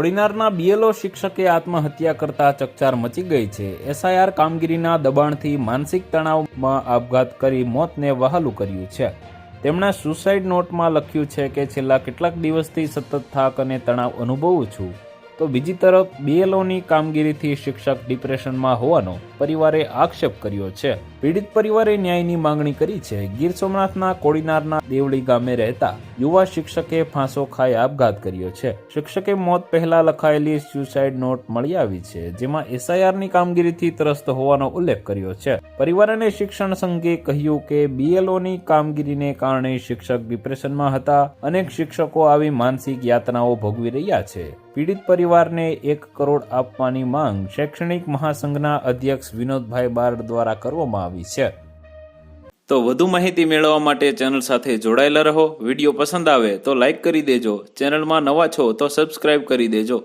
કોડીનારના BLO શિક્ષકે આત્મહત્યા કરતા ચકચાર મચી ગઈ છે। એસઆઈઆર કામગીરીના દબાણથી માનસિક તણાવમાં આપઘાત કરી મોતને વહાલું કર્યું છે। તેમણે સુસાઇડ નોટમાં લખ્યું છે કે છેલ્લા કેટલાક દિવસથી સતત થાક અને તણાવ અનુભવું છું। તો બીજી તરફ બીએલઓની કામગીરીથી શિક્ષક ડિપ્રેશનમાં હોવાનો પરિવારે આક્ષેપ કર્યો છે। પીડિત પરિવારે ન્યાયની માંગણી કરી છે। ગીર સોમનાથના કોડીનારના દેવળી ગામે રહેતા યુવા શિક્ષકે ફાંસો ખાઈ આપઘાત કર્યો છે। શિક્ષકે મોત પહેલા લખાયેલી સુસાઇડ નોટ મળી આવી છે, જેમાં એસઆઈઆરની કામગીરીથી ત્રસ્ત હોવાનો ઉલ્લેખ કર્યો છે। પરિવાર અને શિક્ષણ સંઘે કહ્યું કે બીએલઓની કામગીરીને કારણે શિક્ષક ડિપ્રેશનમાં હતા। અનેક શિક્ષકો આવી માનસિક યાતનાઓ ભોગવી રહ્યા છે। પીડિત પરિવારને 1 કરોડ આપવાની માંગ શૈક્ષણિક મહાસંઘના અધ્યક્ષ વિનોદભાઈ બારડ દ્વારા કરવામાં આવી છે। તો વધુ માહિતી મેળવવા માટે ચેનલ સાથે જોડાયેલા રહો। વિડીયો પસંદ આવે તો લાઇક કરી દેજો। ચેનલમાં નવા છો તો સબસ્ક્રાઇબ કરી દેજો।